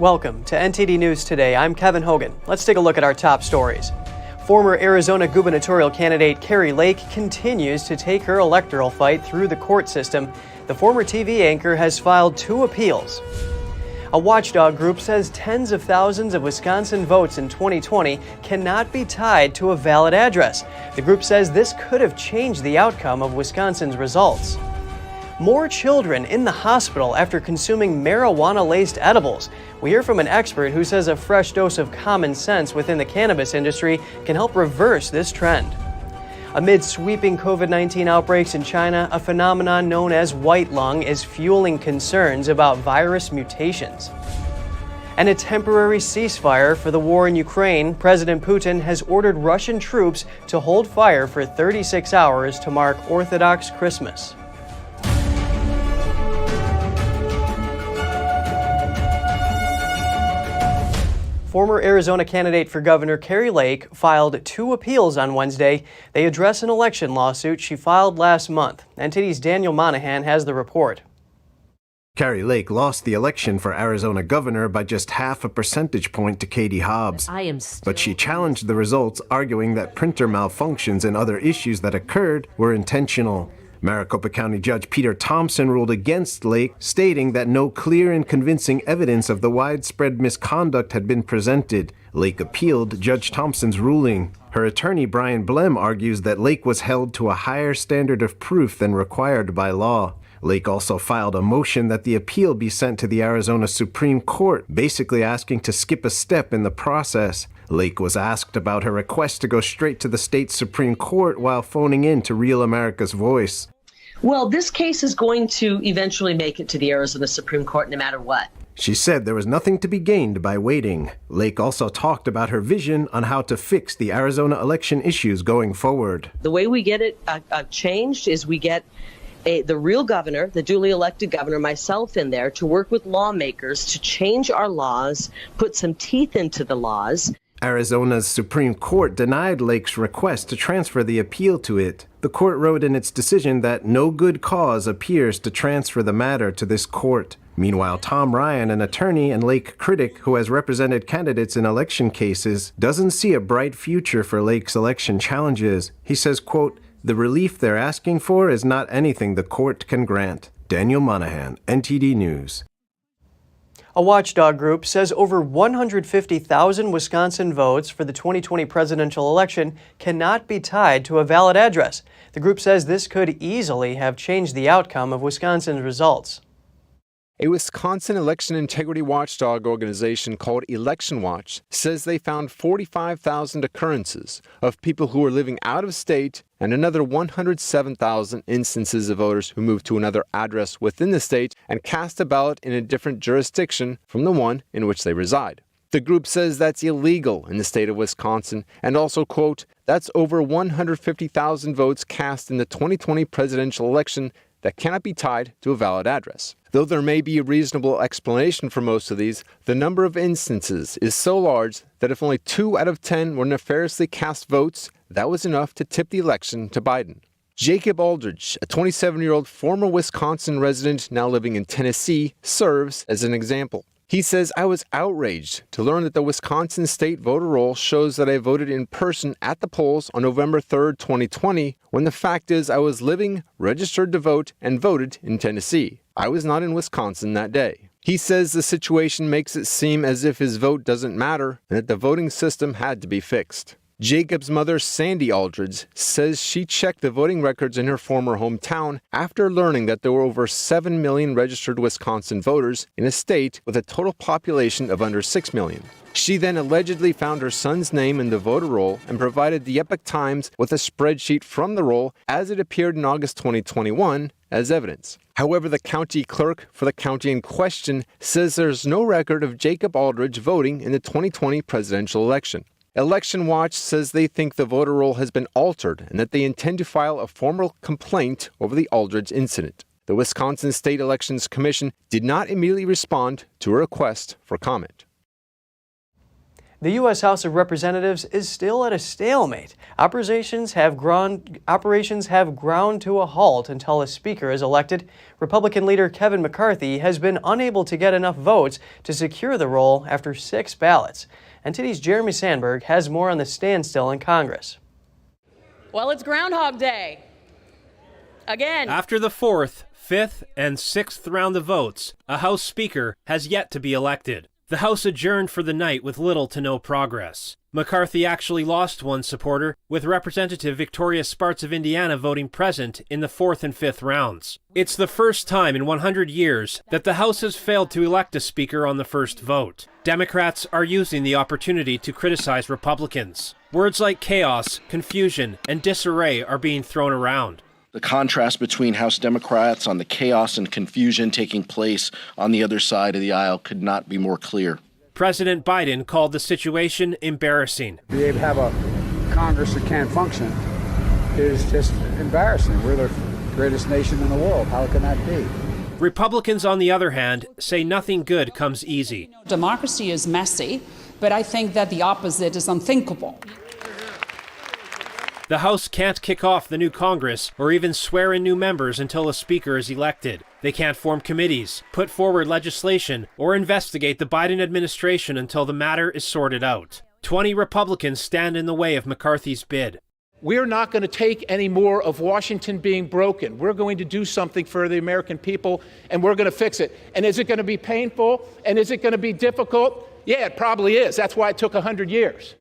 Welcome to NTD News Today. I'm Kevin Hogan. Let's take a look at our top stories. Former Arizona gubernatorial candidate Kari Lake continues to take her electoral fight through the court system. The former TV anchor has filed 2 appeals. A watchdog group says tens of thousands of Wisconsin votes in 2020 cannot be tied to a valid address. The group says this could have changed the outcome of Wisconsin's results. More children in the hospital after consuming marijuana-laced edibles. We hear from an expert who says a fresh dose of common sense within the cannabis industry can help reverse this trend. Amid sweeping COVID-19 outbreaks in China, a phenomenon known as white lung is fueling concerns about virus mutations. And a temporary ceasefire for the war in Ukraine. President Putin has ordered Russian troops to hold fire for 36 hours to mark Orthodox Christmas. Former Arizona candidate for governor Kari Lake filed 2 appeals on Wednesday. They address an election lawsuit she filed last month. NTD's Daniel Monahan has the report. Kari Lake lost the election for Arizona governor by just half a percentage point to Katie Hobbs. But she challenged the results, arguing that printer malfunctions and other issues that occurred were intentional. Maricopa County Judge Peter Thompson ruled against Lake, stating that no clear and convincing evidence of the widespread misconduct had been presented. Lake appealed Judge Thompson's ruling. Her attorney, Brian Blem, argues that Lake was held to a higher standard of proof than required by law. Lake also filed a motion that the appeal be sent to the Arizona Supreme Court, basically asking to skip a step in the process. Lake was asked about her request to go straight to the state Supreme Court while phoning in to Real America's Voice. Well, this case is going to eventually make it to the Arizona Supreme Court no matter what. She said there was nothing to be gained by waiting. Lake also talked about her vision on how to fix the Arizona election issues going forward. The way we get it changed is we get the real governor, the duly elected governor, myself in there to work with lawmakers to change our laws, put some teeth into the laws. Arizona's Supreme Court denied Lake's request to transfer the appeal to it. The court wrote in its decision that no good cause appears to transfer the matter to this court. Meanwhile, Tom Ryan, an attorney and Lake critic who has represented candidates in election cases, doesn't see a bright future for Lake's election challenges. He says, quote, "The relief they're asking for is not anything the court can grant." Daniel Monahan, NTD News. A watchdog group says over 150,000 Wisconsin votes for the 2020 presidential election cannot be tied to a valid address. The group says this could easily have changed the outcome of Wisconsin's results. A Wisconsin election integrity watchdog organization called Election Watch says they found 45,000 occurrences of people who were living out of state and another 107,000 instances of voters who moved to another address within the state and cast a ballot in a different jurisdiction from the one in which they reside. The group says that's illegal in the state of Wisconsin and also, quote, "That's over 150,000 votes cast in the 2020 presidential election that cannot be tied to a valid address." Though there may be a reasonable explanation for most of these, the number of instances is so large that if only 2 out of 10 were nefariously cast votes, that was enough to tip the election to Biden. Jacob Aldridge, a 27-year-old former Wisconsin resident now living in Tennessee, serves as an example. He says, "I was outraged to learn that the Wisconsin state voter roll shows that I voted in person at the polls on November 3rd, 2020, when the fact is I was living, registered to vote, and voted in Tennessee. I was not in Wisconsin that day." He says the situation makes it seem as if his vote doesn't matter and that the voting system had to be fixed. Jacob's mother, Sandy Aldridge, says she checked the voting records in her former hometown after learning that there were over 7 million registered Wisconsin voters in a state with a total population of under 6 million. She then allegedly found her son's name in the voter roll and provided the Epoch Times with a spreadsheet from the roll as it appeared in August 2021 as evidence. However, the county clerk for the county in question says there's no record of Jacob Aldridge voting in the 2020 presidential election. Election Watch says they think the voter roll has been altered and that they intend to file a formal complaint over the Aldridge incident. The Wisconsin State Elections Commission did not immediately respond to a request for comment. The U.S. House of Representatives is still at a stalemate. Operations have ground to a halt until a speaker is elected. Republican leader Kevin McCarthy has been unable to get enough votes to secure the role after 6 ballots. NTD's Jeremy Sandberg has more on the standstill in Congress. Well, it's Groundhog Day. Again. After the 4th, 5th, and 6th round of votes, a House Speaker has yet to be elected. The House adjourned for the night with little to no progress. McCarthy actually lost one supporter, with Representative Victoria Spartz of Indiana voting present in the 4th and 5th rounds. It's the first time in 100 years that the House has failed to elect a speaker on the first vote. Democrats are using the opportunity to criticize Republicans. Words like chaos, confusion, and disarray are being thrown around. The contrast between House Democrats on the chaos and confusion taking place on the other side of the aisle could not be more clear. President Biden called the situation embarrassing. To be able to have a Congress that can't function is just embarrassing. We're the greatest nation in the world. How can that be? Republicans, on the other hand, say nothing good comes easy. Democracy is messy, but I think that the opposite is unthinkable. The House can't kick off the new Congress or even swear in new members until a speaker is elected. They can't form committees, put forward legislation, or investigate the Biden administration until the matter is sorted out. 20 Republicans stand in the way of McCarthy's bid. We're not going to take any more of Washington being broken. We're going to do something for the American people, and we're going to fix it. And is it going to be painful? And is it going to be difficult? Yeah, it probably is. That's why it took 100 years.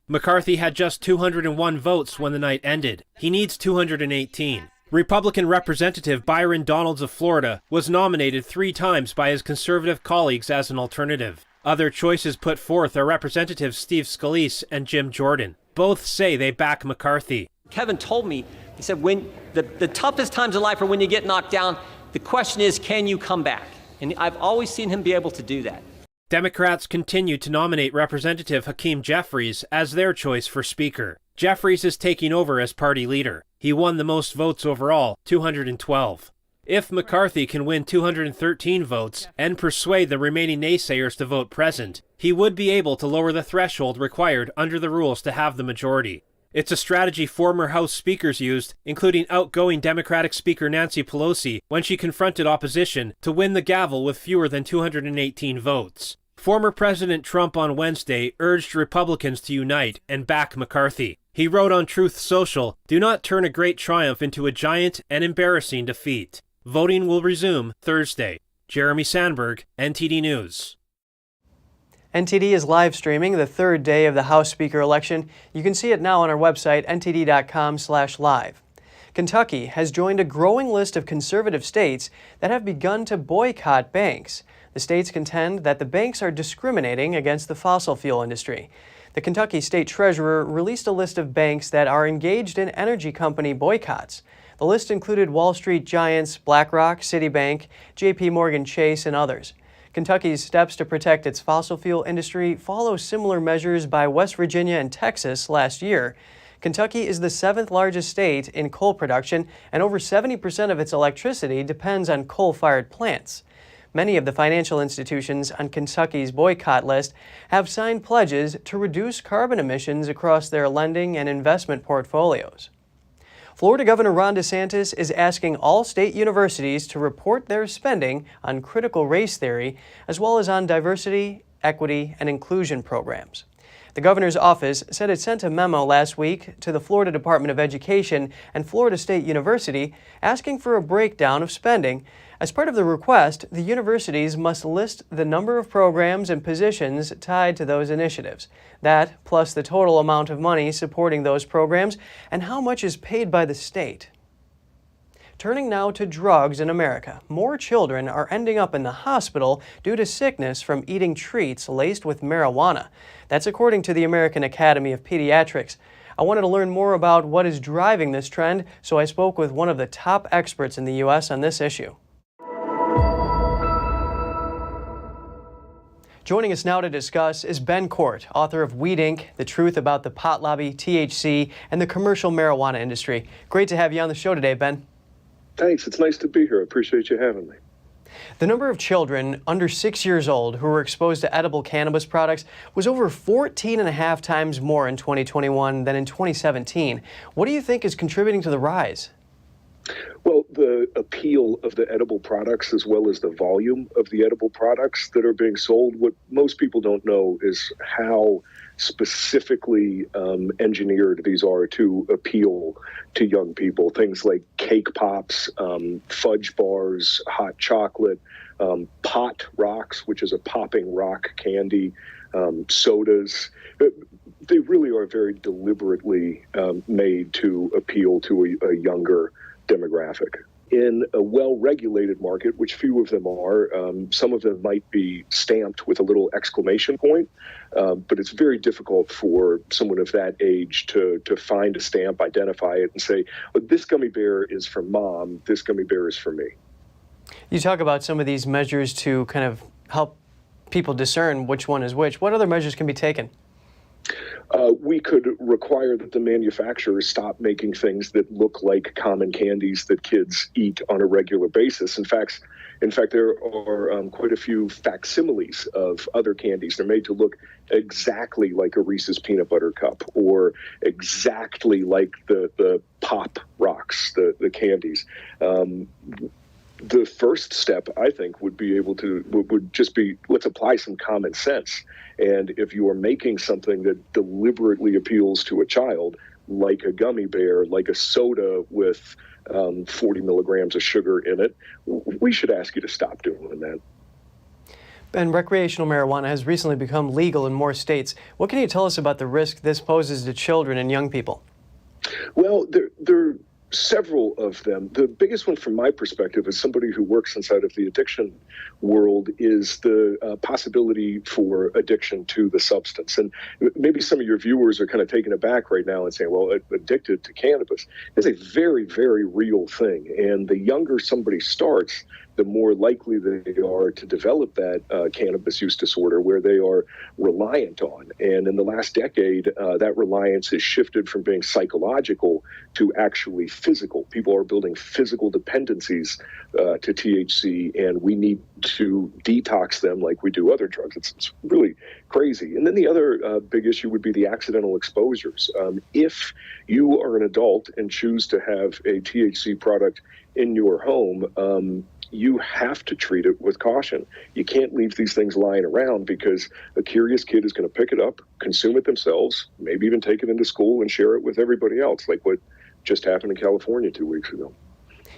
McCarthy had just 201 votes when the night ended. He needs 218. Republican Representative Byron Donalds of Florida was nominated 3 times by his conservative colleagues as an alternative. Other choices put forth are Representatives Steve Scalise and Jim Jordan. Both say they back McCarthy. Kevin told me, he said, when the toughest times in life are when you get knocked down, the question is, can you come back? And I've always seen him be able to do that. Democrats continue to nominate Representative Hakeem Jeffries as their choice for Speaker. Jeffries is taking over as party leader. He won the most votes overall, 212. If McCarthy can win 213 votes and persuade the remaining naysayers to vote present, he would be able to lower the threshold required under the rules to have the majority. It's a strategy former House speakers used, including outgoing Democratic Speaker Nancy Pelosi when she confronted opposition to win the gavel with fewer than 218 votes. Former President Trump on Wednesday urged Republicans to unite and back McCarthy. He wrote on Truth Social, "Do not turn a great triumph into a giant and embarrassing defeat." Voting will resume Thursday. Jeremy Sandberg, NTD News. NTD is live streaming the 3rd day of the House Speaker election. You can see it now on our website, ntd.com/live. Kentucky has joined a growing list of conservative states that have begun to boycott banks. The states contend that the banks are discriminating against the fossil fuel industry. The Kentucky State Treasurer released a list of banks that are engaged in energy company boycotts. The list included Wall Street giants BlackRock, Citibank, JP Morgan Chase, and others. Kentucky's steps to protect its fossil fuel industry follow similar measures by West Virginia and Texas last year. Kentucky is the 7th largest state in coal production, and over 70% of its electricity depends on coal-fired plants. Many of the financial institutions on Kentucky's boycott list have signed pledges to reduce carbon emissions across their lending and investment portfolios. Florida Governor Ron DeSantis is asking all state universities to report their spending on critical race theory, as well as on diversity, equity, and inclusion programs. The governor's office said it sent a memo last week to the Florida Department of Education and Florida State University asking for a breakdown of spending. As part of the request, the universities must list the number of programs and positions tied to those initiatives. That, plus the total amount of money supporting those programs and how much is paid by the state. Turning now to drugs in America. More children are ending up in the hospital due to sickness from eating treats laced with marijuana. That's according to the American Academy of Pediatrics. I wanted to learn more about what is driving this trend, so I spoke with one of the top experts in the U.S. on this issue. Joining us now to discuss is Ben Cort, author of Weed Inc., The Truth About the Pot Lobby, THC, and the Commercial Marijuana Industry. Great to have you on the show today, Ben. Thanks. It's nice to be here. I appreciate you having me. The number of children under 6 years old who were exposed to edible cannabis products was over 14.5 times more in 2021 than in 2017. What do you think is contributing to the rise? Well, the appeal of the edible products as well as the volume of the edible products that are being sold. What most people don't know is how specifically engineered these are to appeal to young people. Things like cake pops, fudge bars, hot chocolate, pot rocks, which is a popping rock candy, sodas. They really are very deliberately made to appeal to a younger demographic. In a well-regulated market, which few of them are, some of them might be stamped with a little exclamation point, but it's very difficult for someone of that age to find a stamp, identify it, and say, well, this gummy bear is for Mom, this gummy bear is for me. You talk about some of these measures to kind of help people discern which one is which. What other measures can be taken? We could require that the manufacturers stop making things that look like common candies that kids eat on a regular basis. In fact, there are quite a few facsimiles of other candies. They're made to look exactly like a Reese's peanut butter cup or exactly like the Pop Rocks, the candies. The first step, I think, would just be, let's apply some common sense. And if you are making something that deliberately appeals to a child, like a gummy bear, like a soda with 40 milligrams of sugar in it, we should ask you to stop doing that. And recreational marijuana has recently become legal in more states. What can you tell us about the risk this poses to children and young people? Well, there are several of them. The biggest one from my perspective as somebody who works inside of the addiction world is the possibility for addiction to the substance. And maybe some of your viewers are kind of taken aback right now and saying, well, addicted to cannabis is a very, very real thing. And the younger somebody starts, the more likely they are to develop that cannabis use disorder where they are reliant on. And in the last decade, that reliance has shifted from being psychological to actually physical. People are building physical dependencies to THC, and we need to detox them like we do other drugs. It's really crazy. And then the other big issue would be the accidental exposures. If you are an adult and choose to have a THC product in your home, you have to treat it with caution. You can't leave these things lying around because a curious kid is going to pick it up, consume it themselves, maybe even take it into school and share it with everybody else, like what just happened in California 2 weeks ago.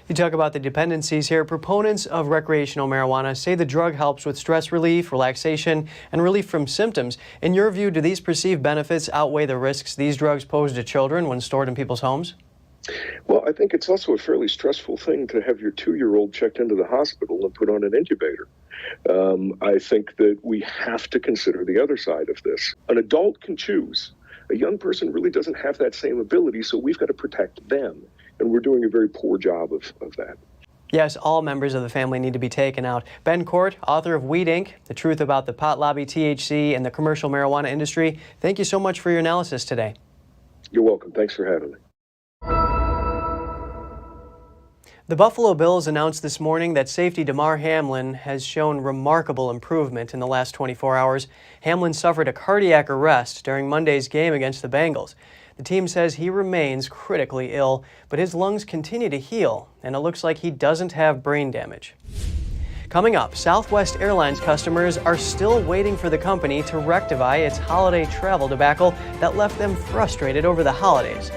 You talk about the dependencies here. Proponents of recreational marijuana say the drug helps with stress relief, relaxation, and relief from symptoms. In your view, do these perceived benefits outweigh the risks these drugs pose to children when stored in people's homes? Well, I think it's also a fairly stressful thing to have your 2-year-old checked into the hospital and put on an incubator. I think that we have to consider the other side of this. An adult can choose. A young person really doesn't have that same ability, so we've got to protect them. And we're doing a very poor job of that. Yes, all members of the family need to be taken out. Ben Cort, author of Weed Inc., The Truth About the Pot Lobby, THC, and the Commercial Marijuana Industry, thank you so much for your analysis today. You're welcome. Thanks for having me. The Buffalo Bills announced this morning that safety Damar Hamlin has shown remarkable improvement in the last 24 hours. Hamlin suffered a cardiac arrest during Monday's game against the Bengals. The team says he remains critically ill, but his lungs continue to heal, and it looks like he doesn't have brain damage. Coming up, Southwest Airlines customers are still waiting for the company to rectify its holiday travel debacle that left them frustrated over the holidays.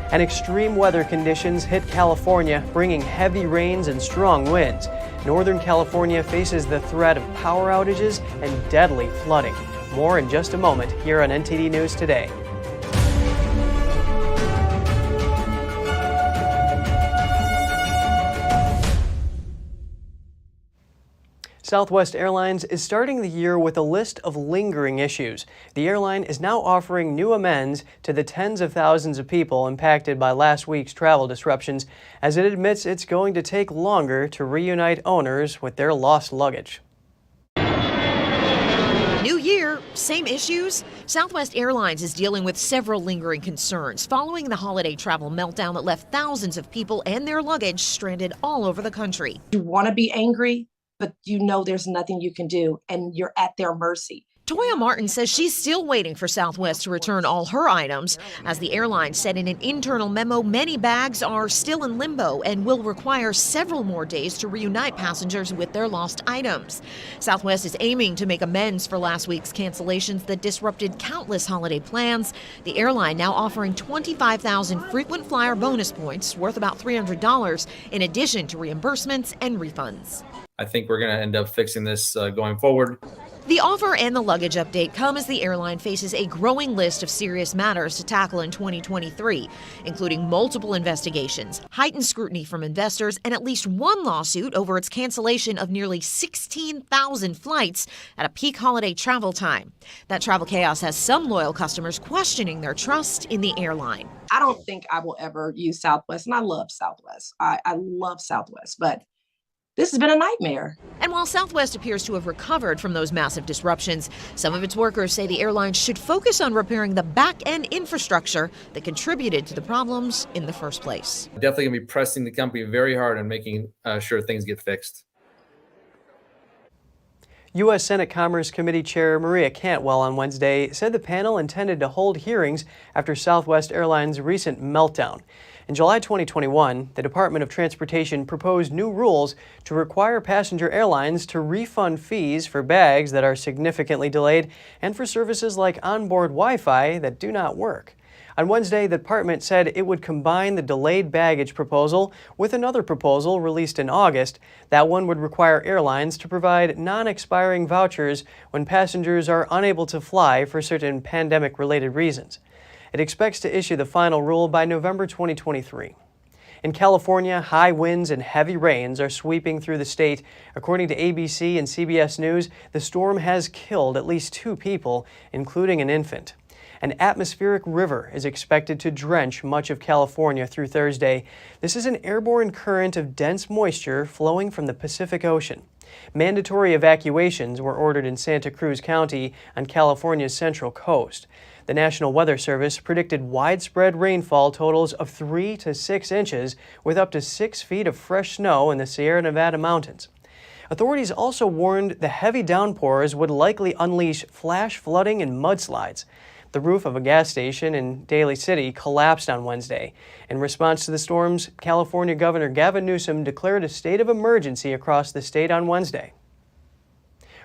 And extreme weather conditions hit California, bringing heavy rains and strong winds. Northern California faces the threat of power outages and deadly flooding. More in just a moment here on NTD News Today. Southwest Airlines is starting the year with a list of lingering issues. The airline is now offering new amends to the tens of thousands of people impacted by last week's travel disruptions, as it admits it's going to take longer to reunite owners with their lost luggage. New year, same issues. Southwest Airlines is dealing with several lingering concerns following the holiday travel meltdown that left thousands of people and their luggage stranded all over the country. You want to be angry, but you know there's nothing you can do, and you're at their mercy. Toya Martin says she's still waiting for Southwest to return all her items. As the airline said in an internal memo, many bags are still in limbo and will require several more days to reunite passengers with their lost items. Southwest is aiming to make amends for last week's cancellations that disrupted countless holiday plans. The airline now offering 25,000 frequent flyer bonus points worth about $300 in addition to reimbursements and refunds. I think we're going to end up fixing this going forward. The offer and the luggage update come as the airline faces a growing list of serious matters to tackle in 2023, including multiple investigations, heightened scrutiny from investors, and at least one lawsuit over its cancellation of nearly 16,000 flights at a peak holiday travel time. That travel chaos has some loyal customers questioning their trust in the airline. I don't think I will ever use Southwest, and I love Southwest. I love Southwest, but this has been a nightmare. And while Southwest appears to have recovered from those massive disruptions, some of its workers say the airline should focus on repairing the back-end infrastructure that contributed to the problems in the first place. Definitely going to be pressing the company very hard on making sure things get fixed. U.S. Senate Commerce Committee Chair Maria Cantwell on Wednesday said the panel intended to hold hearings after Southwest Airlines' recent meltdown. In July 2021, the Department of Transportation proposed new rules to require passenger airlines to refund fees for bags that are significantly delayed and for services like onboard Wi-Fi that do not work. On Wednesday, the department said it would combine the delayed baggage proposal with another proposal released in August. That one would require airlines to provide non-expiring vouchers when passengers are unable to fly for certain pandemic-related reasons. It expects to issue the final rule by November 2023. In California, high winds and heavy rains are sweeping through the state. According to ABC and CBS News, the storm has killed at least 2 people, including an infant. An atmospheric river is expected to drench much of California through Thursday. This is an airborne current of dense moisture flowing from the Pacific Ocean. Mandatory evacuations were ordered in Santa Cruz County on California's central coast. The National Weather Service predicted widespread rainfall totals of 3 to 6 inches, with up to 6 feet of fresh snow in the Sierra Nevada mountains. Authorities also warned the heavy downpours would likely unleash flash flooding and mudslides. The roof of a gas station in Daly City collapsed on Wednesday. In response to the storms, California Governor Gavin Newsom declared a state of emergency across the state on Wednesday.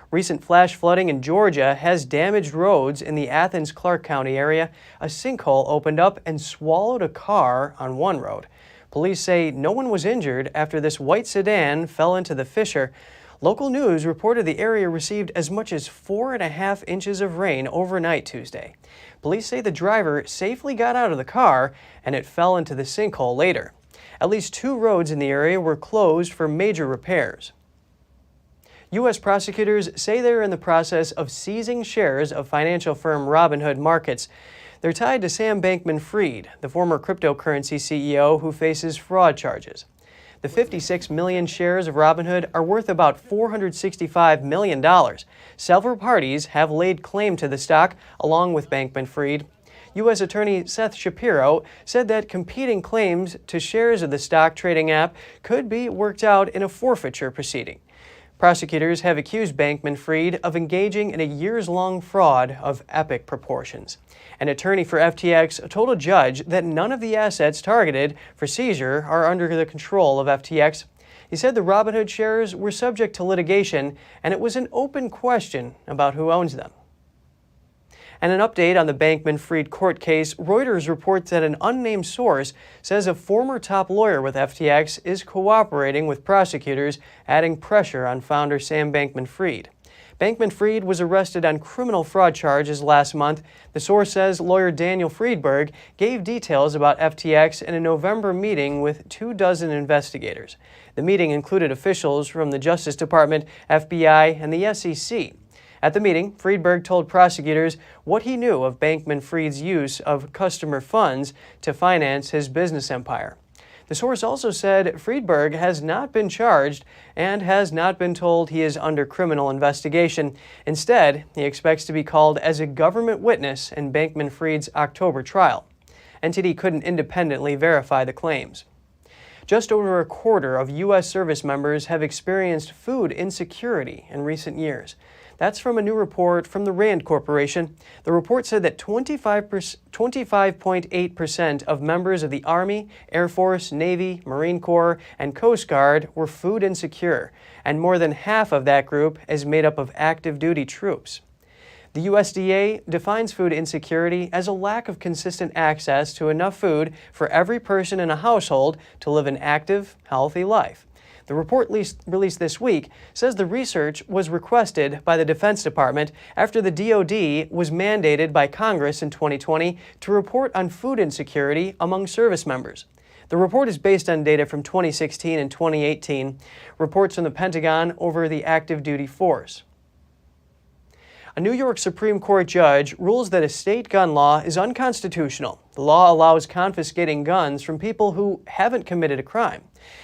Recent flash flooding in Georgia has damaged roads in the Athens-Clarke County area. A sinkhole opened up and swallowed a car on one road. Police say no one was injured after this white sedan fell into the fissure. Local news reported the area received as much as 4.5 inches of rain overnight Tuesday. Police say the driver safely got out of the car and it fell into the sinkhole later. At least 2 roads in the area were closed for major repairs. U.S. prosecutors say they're in the process of seizing shares of financial firm Robinhood Markets. They're tied to Sam Bankman-Fried, the former cryptocurrency CEO who faces fraud charges. The 56 million shares of Robinhood are worth about $465 million. Several parties have laid claim to the stock, along with Bankman-Fried. U.S. Attorney Seth Shapiro said that competing claims to shares of the stock trading app could be worked out in a forfeiture proceeding. Prosecutors have accused Bankman-Fried of engaging in a years-long fraud of epic proportions. An attorney for FTX told a judge that none of the assets targeted for seizure are under the control of FTX. He said the Robinhood shares were subject to litigation, and it was an open question about who owns them. And an update on the Bankman-Fried court case, Reuters reports that an unnamed source says a former top lawyer with FTX is cooperating with prosecutors, adding pressure on founder Sam Bankman-Fried. Bankman-Fried was arrested on criminal fraud charges last month. The source says lawyer Daniel Friedberg gave details about FTX in a November meeting with 24 investigators. The meeting included officials from the Justice Department, FBI, and the SEC. At the meeting, Friedberg told prosecutors what he knew of Bankman-Fried's use of customer funds to finance his business empire. The source also said Friedberg has not been charged and has not been told he is under criminal investigation. Instead, he expects to be called as a government witness in Bankman-Fried's October trial. NTD couldn't independently verify the claims. Just over a quarter of U.S. service members have experienced food insecurity in recent years. That's from a new report from the RAND Corporation. The report said that 25.8% of members of the Army, Air Force, Navy, Marine Corps, and Coast Guard were food insecure, and more than half of that group is made up of active duty troops. The USDA defines food insecurity as a lack of consistent access to enough food for every person in a household to live an active, healthy life. The report released this week says the research was requested by the Defense Department after the DoD was mandated by Congress in 2020 to report on food insecurity among service members. The report is based on data from 2016 and 2018, reports from the Pentagon over the active duty force. A New York Supreme Court judge rules that a state gun law is unconstitutional. The law allows confiscating guns from people who haven't committed a crime.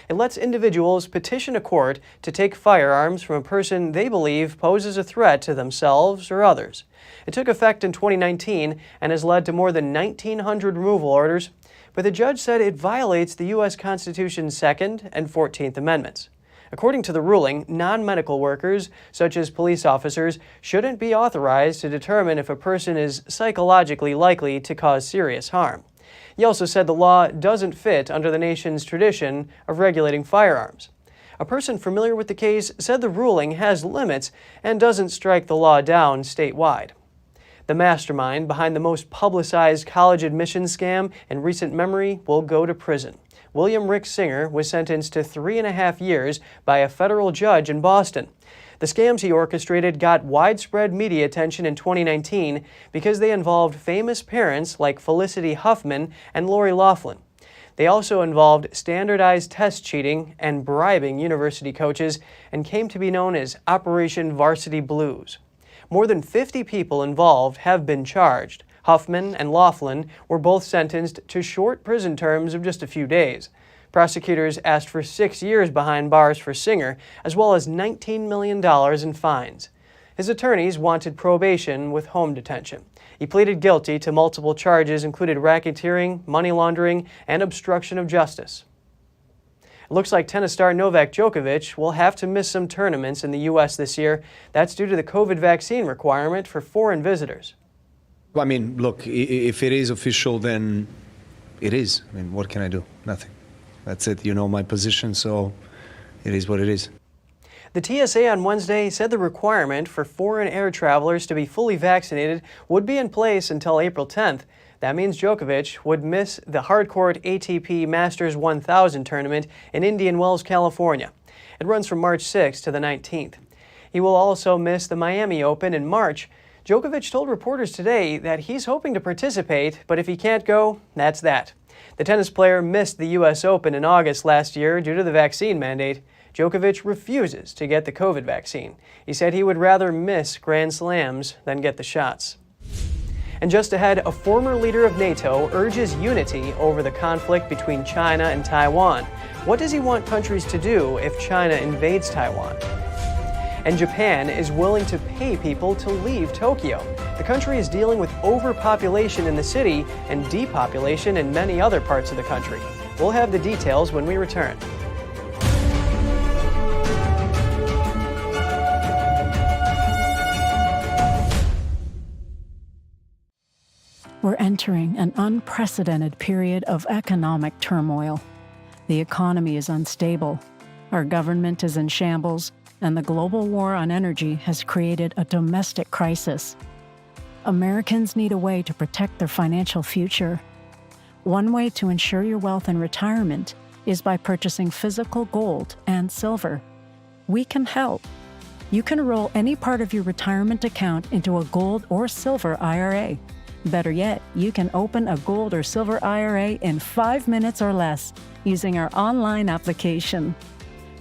It lets individuals petition a court to take firearms from a person they believe poses a threat to themselves or others. It took effect in 2019 and has led to more than 1,900 removal orders, but the judge said it violates the U.S. Constitution's Second and 14th Amendments. According to the ruling, non-medical workers, such as police officers, shouldn't be authorized to determine if a person is psychologically likely to cause serious harm. He also said the law doesn't fit under the nation's tradition of regulating firearms. A person familiar with the case said the ruling has limits and doesn't strike the law down statewide. The mastermind behind the most publicized college admissions scam in recent memory will go to prison. William Rick Singer was sentenced to 3.5 years by a federal judge in Boston. The scams he orchestrated got widespread media attention in 2019 because they involved famous parents like Felicity Huffman and Lori Loughlin. They also involved standardized test cheating and bribing university coaches and came to be known as Operation Varsity Blues. More than 50 people involved have been charged. Huffman and Loughlin were both sentenced to short prison terms of just a few days. Prosecutors asked for 6 years behind bars for Singer, as well as $19 million in fines. His attorneys wanted probation with home detention. He pleaded guilty to multiple charges, including racketeering, money laundering, and obstruction of justice. It looks like tennis star Novak Djokovic will have to miss some tournaments in the U.S. this year. That's due to the COVID vaccine requirement for foreign visitors. I mean, look, if it is official, then it is. I mean, what can I do? Nothing. That's it. You know my position, so it is what it is. The TSA on Wednesday said the requirement for foreign air travelers to be fully vaccinated would be in place until April 10th. That means Djokovic would miss the hardcourt ATP Masters 1000 tournament in Indian Wells, California. It runs from March 6th to the 19th. He will also miss the Miami Open in March. Djokovic told reporters today that he's hoping to participate, but if he can't go, that's that. The tennis player missed the U.S. Open in August last year due to the vaccine mandate. Djokovic refuses to get the COVID vaccine. He said he would rather miss Grand Slams than get the shots. And just ahead, a former leader of NATO urges unity over the conflict between China and Taiwan. What does he want countries to do if China invades Taiwan? And Japan is willing to pay people to leave Tokyo. The country is dealing with overpopulation in the city and depopulation in many other parts of the country. We'll have the details when we return. We're entering an unprecedented period of economic turmoil. The economy is unstable, our government is in shambles, and the global war on energy has created a domestic crisis. Americans need a way to protect their financial future. One way to ensure your wealth in retirement is by purchasing physical gold and silver. We can help. You can roll any part of your retirement account into a gold or silver IRA. Better yet, you can open a gold or silver IRA in 5 minutes or less using our online application.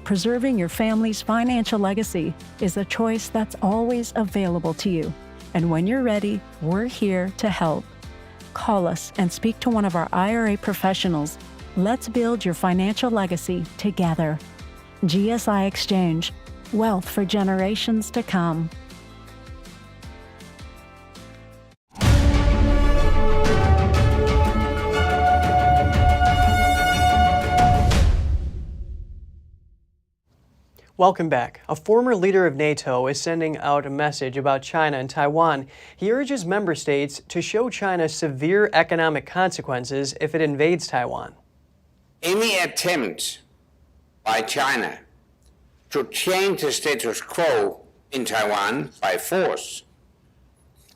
Preserving your family's financial legacy is a choice that's always available to you. And when you're ready, we're here to help. Call us and speak to one of our IRA professionals. Let's build your financial legacy together. GSI Exchange, wealth for generations to come. Welcome back. A former leader of NATO is sending out a message about China and Taiwan. He urges member states to show China severe economic consequences if it invades Taiwan. Any attempt by China to change the status quo in Taiwan by force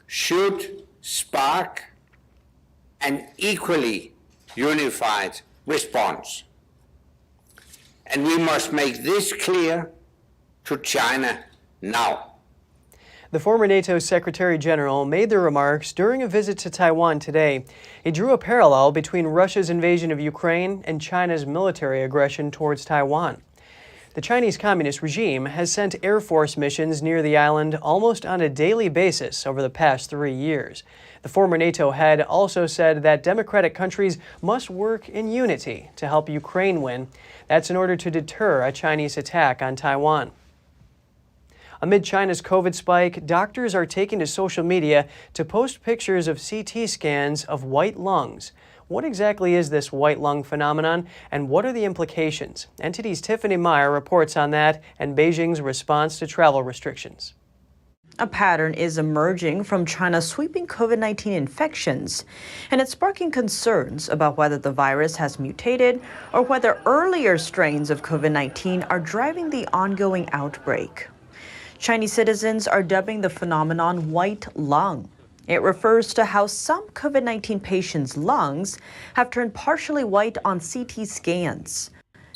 should spark an equally unified response. And we must make this clear to China now. The former NATO Secretary General made the remarks during a visit to Taiwan today. He drew a parallel between Russia's invasion of Ukraine and China's military aggression towards Taiwan. The Chinese Communist regime has sent Air Force missions near the island almost on a daily basis over the past 3 years. The former NATO head also said that democratic countries must work in unity to help Ukraine win. That's in order to deter a Chinese attack on Taiwan. Amid China's COVID spike, doctors are taking to social media to post pictures of CT scans of white lungs. What exactly is this white lung phenomenon, and what are the implications? NTD's Tiffany Meyer reports on that and Beijing's response to travel restrictions. A pattern is emerging from China's sweeping COVID-19 infections, and it's sparking concerns about whether the virus has mutated or whether earlier strains of COVID-19 are driving the ongoing outbreak. Chinese citizens are dubbing the phenomenon white lung. It refers to how some COVID-19 patients' lungs have turned partially white on CT scans.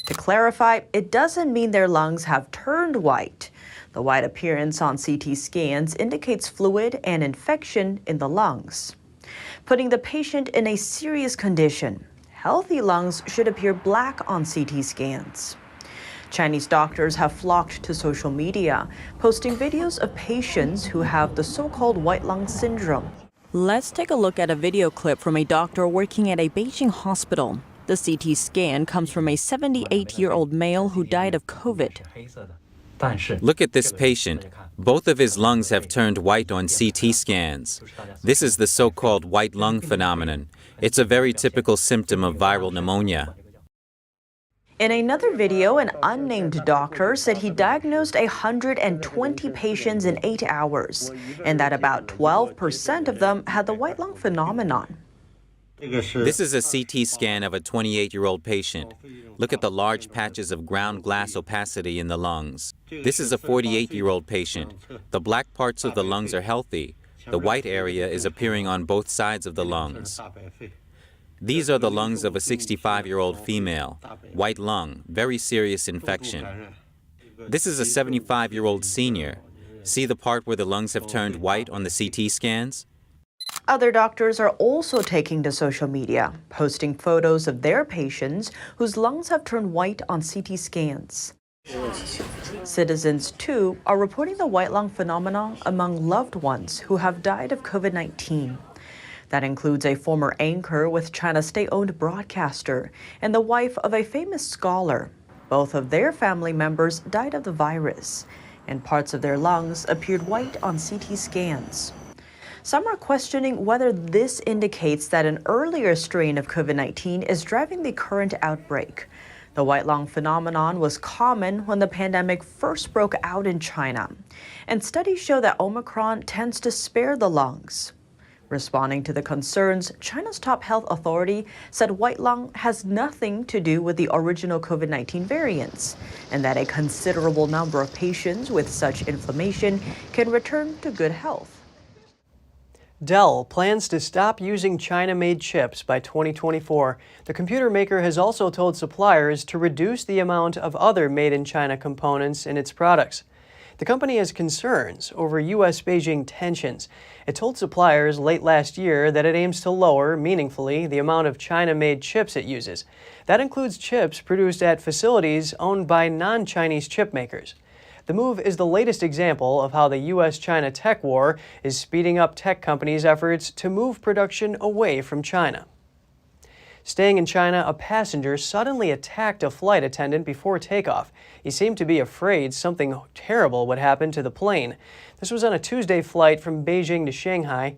To clarify, it doesn't mean their lungs have turned white. The white appearance on CT scans indicates fluid and infection in the lungs, putting the patient in a serious condition. Healthy lungs should appear black on CT scans. Chinese doctors have flocked to social media, posting videos of patients who have the so-called white lung syndrome. Let's take a look at a video clip from a doctor working at a Beijing hospital. The CT scan comes from a 78-year-old male who died of COVID. Look at this patient. Both of his lungs have turned white on CT scans. This is the so-called white lung phenomenon. It's a very typical symptom of viral pneumonia. In another video, an unnamed doctor said he diagnosed 120 patients in 8 hours, and that about 12% of them had the white lung phenomenon. This is a CT scan of a 28-year-old patient. Look at the large patches of ground glass opacity in the lungs. This is a 48-year-old patient. The black parts of the lungs are healthy. The white area is appearing on both sides of the lungs. These are the lungs of a 65-year-old female. White lung, very serious infection. This is a 75-year-old senior. See the part where the lungs have turned white on the CT scans? Other doctors are also taking to social media, posting photos of their patients whose lungs have turned white on CT scans. Citizens, too, are reporting the white lung phenomenon among loved ones who have died of COVID-19. That includes a former anchor with China's state-owned broadcaster and the wife of a famous scholar. Both of their family members died of the virus, and parts of their lungs appeared white on CT scans. Some are questioning whether this indicates that an earlier strain of COVID-19 is driving the current outbreak. The white lung phenomenon was common when the pandemic first broke out in China, and studies show that Omicron tends to spare the lungs. Responding to the concerns, China's top health authority said white lung has nothing to do with the original COVID-19 variants, and that a considerable number of patients with such inflammation can return to good health. Dell plans to stop using China-made chips by 2024. The computer maker has also told suppliers to reduce the amount of other made-in-China components in its products. The company has concerns over U.S.-Beijing tensions. It told suppliers late last year that it aims to lower meaningfully the amount of China-made chips it uses. That includes chips produced at facilities owned by non-Chinese chip makers. The move is the latest example of how the U.S.-China tech war is speeding up tech companies' efforts to move production away from China. Staying in China, a passenger suddenly attacked a flight attendant before takeoff. He seemed to be afraid something terrible would happen to the plane. This was on a Tuesday flight from Beijing to Shanghai.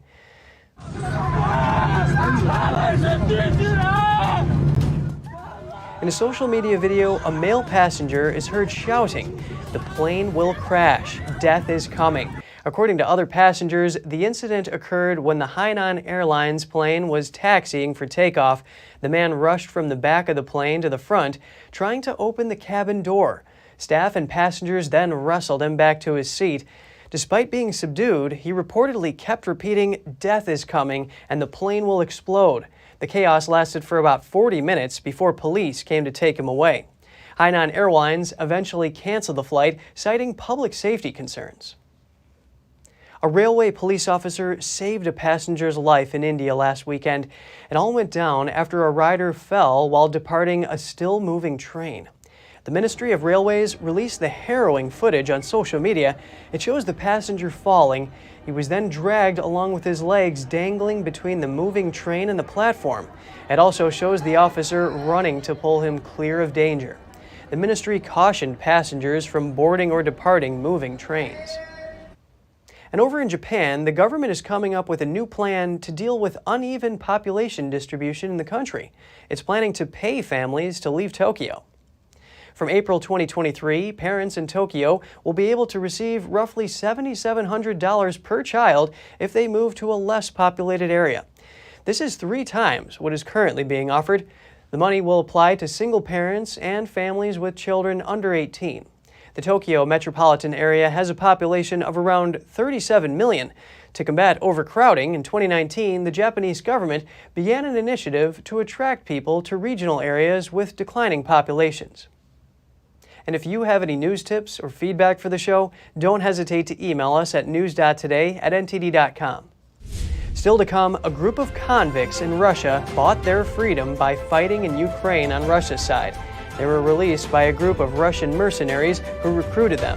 In a social media video, a male passenger is heard shouting, "The plane will crash. Death is coming." According to other passengers, the incident occurred when the Hainan Airlines plane was taxiing for takeoff. The man rushed from the back of the plane to the front, trying to open the cabin door. Staff and passengers then wrestled him back to his seat. Despite being subdued, he reportedly kept repeating, "Death is coming and the plane will explode." The chaos lasted for about 40 minutes before police came to take him away. Hainan Airlines eventually canceled the flight, citing public safety concerns. A railway police officer saved a passenger's life in India last weekend. It all went down after a rider fell while departing a still-moving train. The Ministry of Railways released the harrowing footage on social media. It shows the passenger falling. He was then dragged along with his legs dangling between the moving train and the platform. It also shows the officer running to pull him clear of danger. The ministry cautioned passengers from boarding or departing moving trains. And over in Japan, the government is coming up with a new plan to deal with uneven population distribution in the country. It's planning to pay families to leave Tokyo. From April 2023, parents in Tokyo will be able to receive roughly $7,700 per child if they move to a less populated area. This is 3 times what is currently being offered. The money will apply to single parents and families with children under 18. The Tokyo metropolitan area has a population of around 37 million. To combat overcrowding, in 2019, the Japanese government began an initiative to attract people to regional areas with declining populations. And if you have any news tips or feedback for the show, don't hesitate to email us at news.today@ntd.com. Still to come, a group of convicts in Russia bought their freedom by fighting in Ukraine on Russia's side. They were released by a group of Russian mercenaries who recruited them.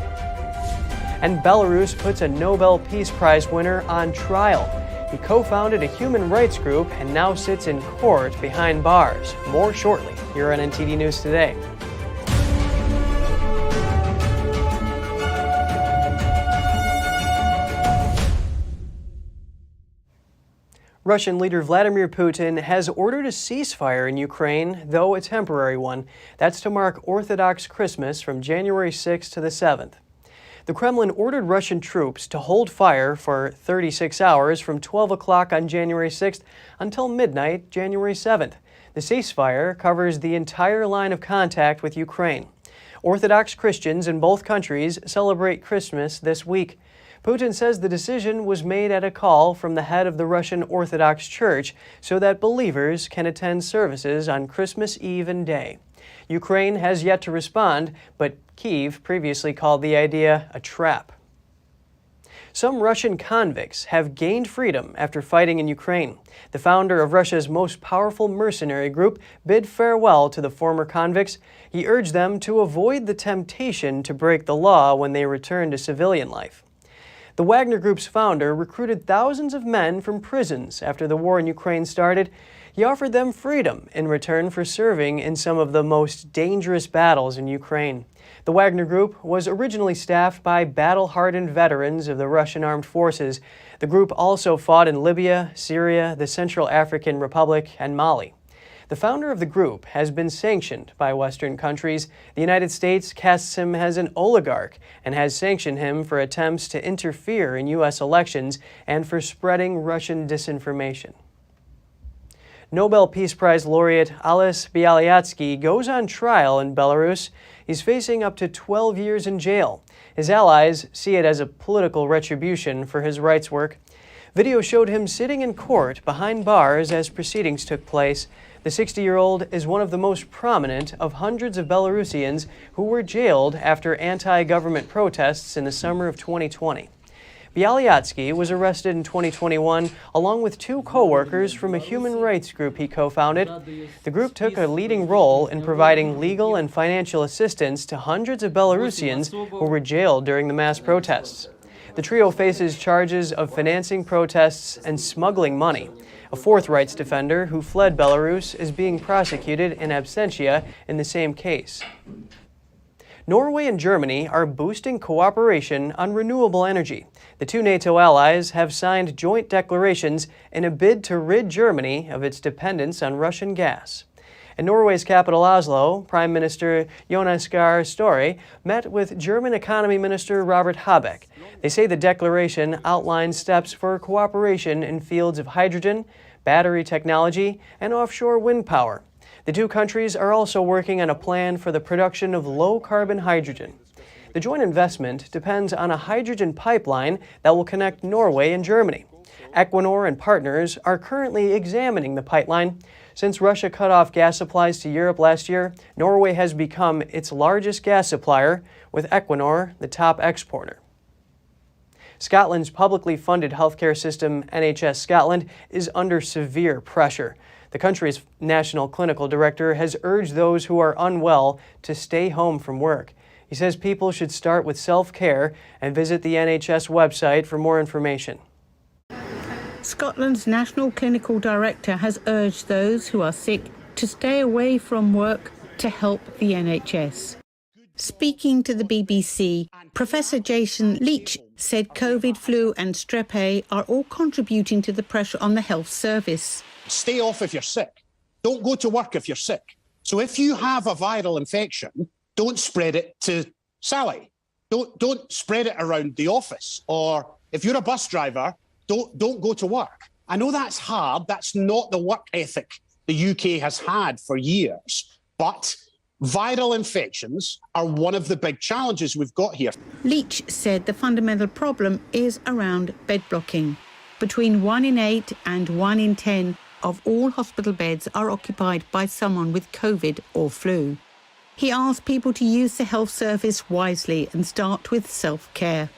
And Belarus puts a Nobel Peace Prize winner on trial. He co-founded a human rights group and now sits in court behind bars. More shortly here on NTD News Today. Russian leader Vladimir Putin has ordered a ceasefire in Ukraine, though a temporary one. That's to mark Orthodox Christmas from January 6th to the 7th. The Kremlin ordered Russian troops to hold fire for 36 hours from 12 o'clock on January 6th until midnight January 7th. The ceasefire covers the entire line of contact with Ukraine. Orthodox Christians in both countries celebrate Christmas this week. Putin says the decision was made at a call from the head of the Russian Orthodox Church so that believers can attend services on Christmas Eve and Day. Ukraine has yet to respond, but Kyiv previously called the idea a trap. Some Russian convicts have gained freedom after fighting in Ukraine. The founder of Russia's most powerful mercenary group bid farewell to the former convicts. He urged them to avoid the temptation to break the law when they return to civilian life. The Wagner Group's founder recruited thousands of men from prisons after the war in Ukraine started. He offered them freedom in return for serving in some of the most dangerous battles in Ukraine. The Wagner Group was originally staffed by battle-hardened veterans of the Russian armed forces. The group also fought in Libya, Syria, the Central African Republic, and Mali. The founder of the group has been sanctioned by Western countries. The United States casts him as an oligarch and has sanctioned him for attempts to interfere in U.S. elections and for spreading Russian disinformation. Nobel Peace Prize laureate Ales Bialyatsky goes on trial in Belarus. He's facing up to 12 years in jail. His allies see it as a political retribution for his rights work. Video showed him sitting in court behind bars as proceedings took place. The 60-year-old is one of the most prominent of hundreds of Belarusians who were jailed after anti-government protests in the summer of 2020. Bialyatsky was arrested in 2021 along with 2 co-workers from a human rights group he co-founded. The group took a leading role in providing legal and financial assistance to hundreds of Belarusians who were jailed during the mass protests. The trio faces charges of financing protests and smuggling money. A fourth rights defender who fled Belarus is being prosecuted in absentia in the same case. Norway and Germany are boosting cooperation on renewable energy. The two NATO allies have signed joint declarations in a bid to rid Germany of its dependence on Russian gas. In Norway's capital Oslo, Prime Minister Jonas Gahr Støre met with German Economy Minister Robert Habeck. They say the declaration outlines steps for cooperation in fields of hydrogen, battery technology, and offshore wind power. The two countries are also working on a plan for the production of low-carbon hydrogen. The joint investment depends on a hydrogen pipeline that will connect Norway and Germany. Equinor and partners are currently examining the pipeline. Since Russia cut off gas supplies to Europe last year, Norway has become its largest gas supplier, with Equinor the top exporter. Scotland's publicly funded healthcare system, NHS Scotland, is under severe pressure. The country's national clinical director has urged those who are unwell to stay home from work. He says people should start with self-care and visit the NHS website for more information. Scotland's National Clinical Director has urged those who are sick to stay away from work to help the NHS. Speaking to the BBC, Professor Jason Leach said COVID, flu and strep A are all contributing to the pressure on the health service. Stay off if you're sick. Don't go to work if you're sick. So if you have a viral infection, don't spread it to Sally. Don't spread it around the office. Or if you're a bus driver, don't go to work. I know that's hard. That's not the work ethic the UK has had for years. But viral infections are one of the big challenges we've got here. Leach said the fundamental problem is around bed blocking. Between 1 in 8 and 1 in 10 of all hospital beds are occupied by someone with COVID or flu. He asked people to use the health service wisely and start with self-care.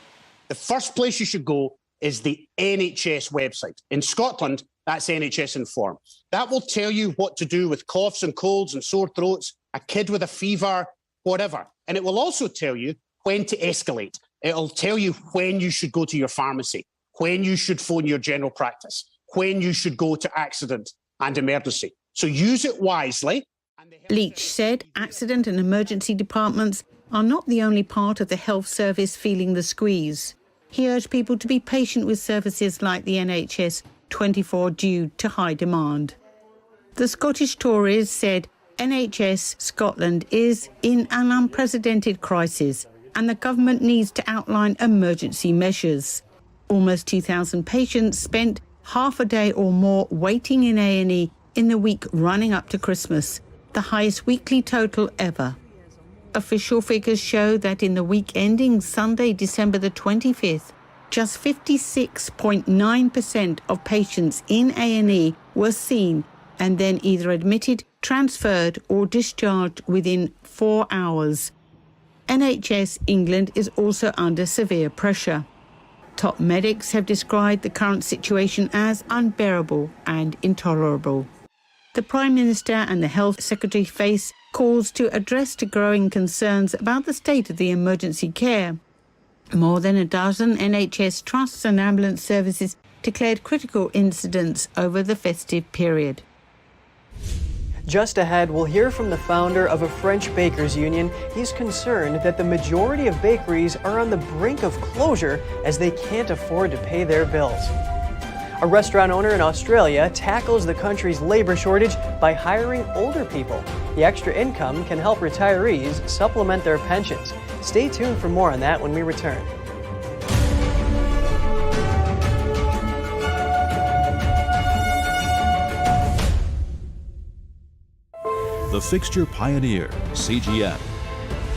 The first place you should go is the NHS website. In Scotland, that's NHS Inform. That will tell you what to do with coughs and colds and sore throats, a kid with a fever, whatever. And it will also tell you when to escalate. It'll tell you when you should go to your pharmacy, when you should phone your general practice, when you should go to accident and emergency. So use it wisely. Leach said accident and emergency departments are not the only part of the health service feeling the squeeze. He urged people to be patient with services like the NHS 24 due to high demand. The Scottish Tories said NHS Scotland is in an unprecedented crisis and the government needs to outline emergency measures. Almost 2,000 patients spent half a day or more waiting in A&E in the week running up to Christmas, the highest weekly total ever. Official figures show that in the week ending Sunday, December the 25th, just 56.9% of patients in A&E were seen and then either admitted, transferred or discharged within 4 hours. NHS England is also under severe pressure. Top medics have described the current situation as unbearable and intolerable. The Prime Minister and the Health Secretary face calls to address the growing concerns about the state of the emergency care. More than a dozen NHS trusts and ambulance services declared critical incidents over the festive period. Just ahead, we'll hear from the founder of a French bakers union. He's concerned that the majority of bakeries are on the brink of closure as they can't afford to pay their bills. A restaurant owner in Australia tackles the country's labor shortage by hiring older people. The extra income can help retirees supplement their pensions. Stay tuned for more on that when we return. The Fixture Pioneer, CGM.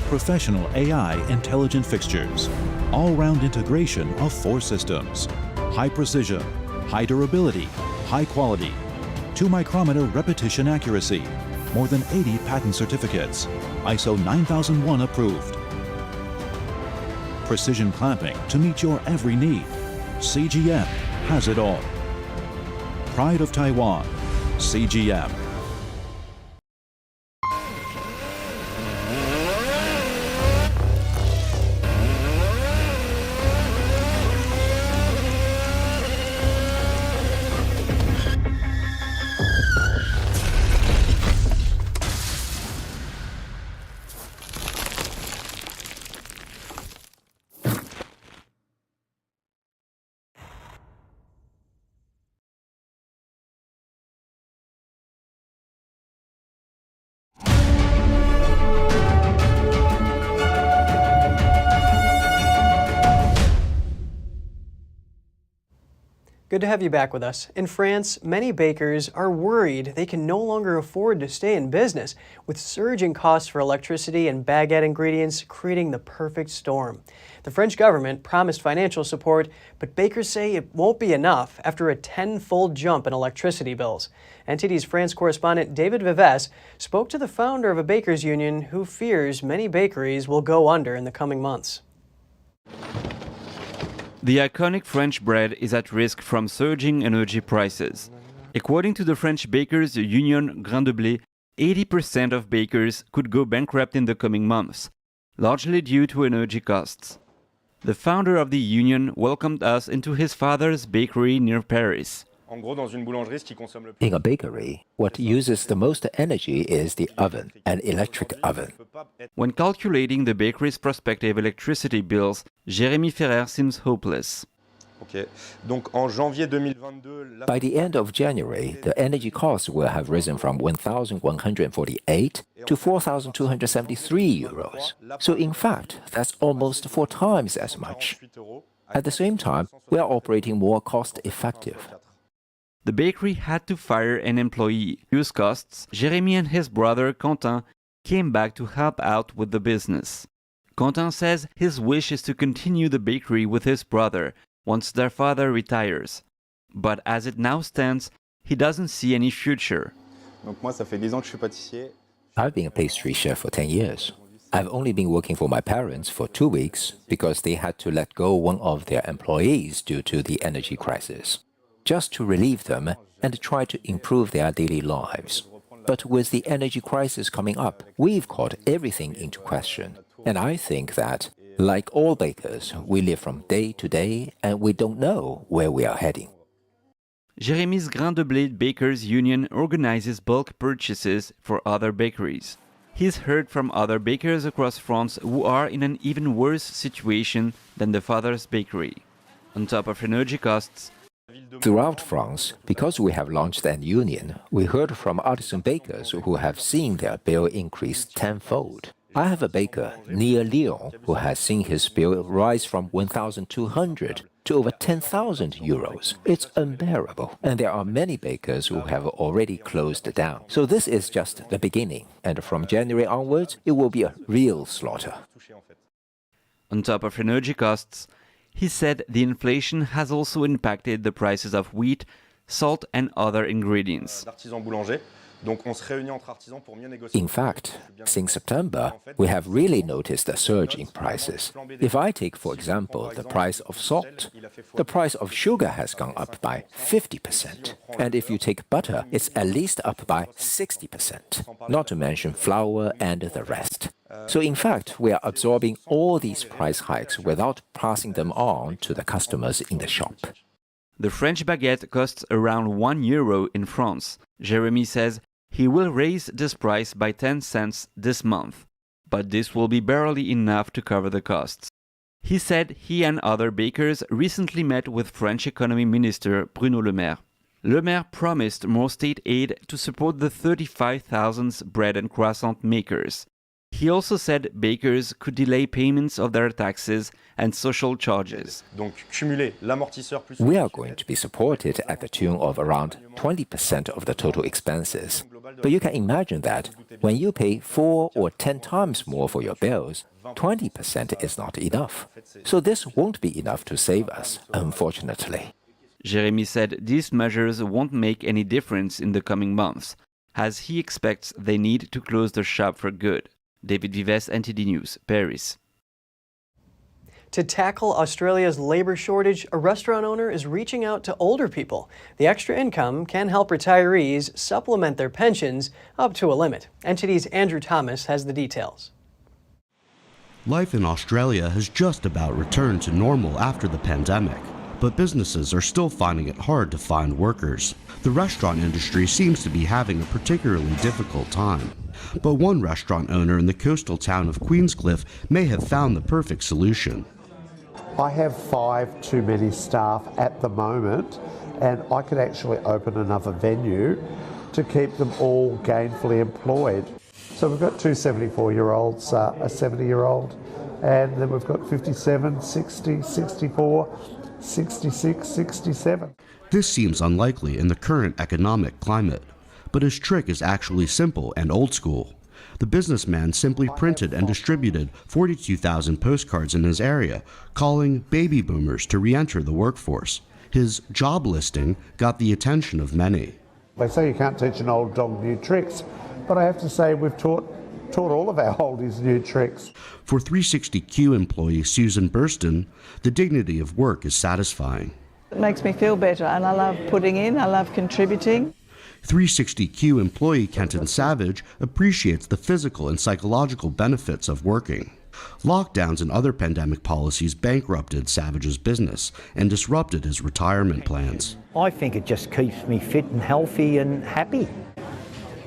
Professional AI intelligent fixtures. All-round integration of 4 systems. High precision, high durability, high quality. 2-micrometer repetition accuracy. More than 80 patent certificates. ISO 9001 approved. Precision clamping to meet your every need. CGM has it all. Pride of Taiwan, CGM. Good to have you back with us. In France, many bakers are worried they can no longer afford to stay in business, with surging costs for electricity and baguette ingredients creating the perfect storm. The French government promised financial support, but bakers say it won't be enough after a tenfold jump in electricity bills. NTD's France correspondent David Vives spoke to the founder of a bakers union who fears many bakeries will go under in the coming months. The iconic French bread is at risk from surging energy prices. According to the French Bakers Union Grain de Blé, 80% of bakers could go bankrupt in the coming months, largely due to energy costs. The founder of the union welcomed us into his father's bakery near Paris. In a bakery, what uses the most energy is the oven, an electric oven. When calculating the bakery's prospective electricity bills, Jérémy Ferrer seems hopeless. By the end of January, the energy costs will have risen from 1,148 to 4,273 euros. So in fact, that's almost 4 times as much. At the same time, we are operating more cost-effective. The bakery had to fire an employee. To reduce costs, Jérémy and his brother Quentin came back to help out with the business. Quentin says his wish is to continue the bakery with his brother once their father retires. But as it now stands, he doesn't see any future. I've been a pastry chef for 10 years. I've only been working for my parents for 2 weeks because they had to let go one of their employees due to the energy crisis, just to relieve them and try to improve their daily lives. But with the energy crisis coming up, we've called everything into question. And I think that, like all bakers, we live from day to day and we don't know where we are heading. Jérémy's Grain de Blé Bakers Union organizes bulk purchases for other bakeries. He's heard from other bakers across France who are in an even worse situation than the father's bakery. On top of energy costs, throughout France, because we have launched an union, we heard from artisan bakers who have seen their bill increase tenfold. I have a baker near Lyon who has seen his bill rise from 1,200 to over 10,000 euros. It's unbearable. And there are many bakers who have already closed down. So this is just the beginning. And from January onwards, it will be a real slaughter. On top of energy costs, he said the inflation has also impacted the prices of wheat, salt and other ingredients. In fact, since September, we have really noticed a surge in prices. If I take, for example, the price of salt, the price of sugar has gone up by 50%. And if you take butter, it's at least up by 60%, not to mention flour and the rest. So in fact, we are absorbing all these price hikes without passing them on to the customers in the shop. The French baguette costs around €1 in France. Jérémy says he will raise this price by 10 cents this month, but this will be barely enough to cover the costs. He said he and other bakers recently met with French Economy Minister Bruno Le Maire. Le Maire promised more state aid to support the 35,000 bread and croissant makers. He also said bakers could delay payments of their taxes and social charges. We are going to be supported at the tune of around 20% of the total expenses. But you can imagine that when you pay 4 or 10 times more for your bills, 20% is not enough. So this won't be enough to save us, unfortunately. Jérémy said these measures won't make any difference in the coming months, as he expects they need to close their shop for good. David Vives, NTD News, Paris. To tackle Australia's labor shortage, a restaurant owner is reaching out to older people. The extra income can help retirees supplement their pensions up to a limit. NTD's Andrew Thomas has the details. Life in Australia has just about returned to normal after the pandemic, but businesses are still finding it hard to find workers. The restaurant industry seems to be having a particularly difficult time. But one restaurant owner in the coastal town of Queenscliff may have found the perfect solution. I have 5 too many staff at the moment, and I could actually open another venue to keep them all gainfully employed. So we've got 2 74-year-olds, a 70-year-old, and then we've got 57, 60, 64, 66, 67. This seems unlikely in the current economic climate, but his trick is actually simple and old school. The businessman simply printed and distributed 42,000 postcards in his area, calling baby boomers to re-enter the workforce. His job listing got the attention of many. They say you can't teach an old dog new tricks, but I have to say we've taught all of our oldies new tricks. For 360Q employee Susan Burston, the dignity of work is satisfying. It makes me feel better, and I love putting in, I love contributing. 360Q employee Kenton Savage appreciates the physical and psychological benefits of working. Lockdowns and other pandemic policies bankrupted Savage's business and disrupted his retirement plans. I think it just keeps me fit and healthy and happy.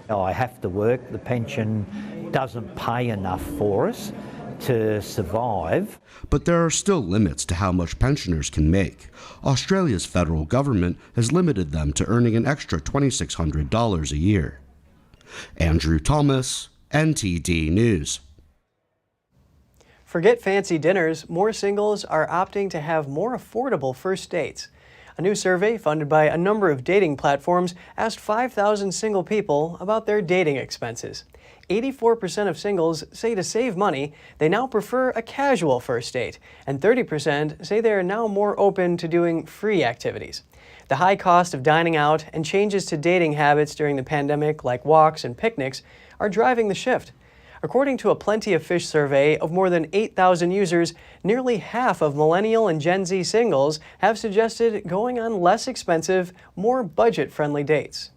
I have to work. The pension doesn't pay enough for us to survive. But there are still limits to how much pensioners can make. Australia's federal government has limited them to earning an extra $2,600 a year. Andrew Thomas, NTD News. Forget fancy dinners, more singles are opting to have more affordable first dates. A new survey funded by a number of dating platforms asked 5,000 single people about their dating expenses. 84% of singles say to save money, they now prefer a casual first date, and 30% say they are now more open to doing free activities. The high cost of dining out and changes to dating habits during the pandemic, like walks and picnics, are driving the shift. According to a Plenty of Fish survey of more than 8,000 users, nearly half of millennial and Gen Z singles have suggested going on less expensive, more budget-friendly dates.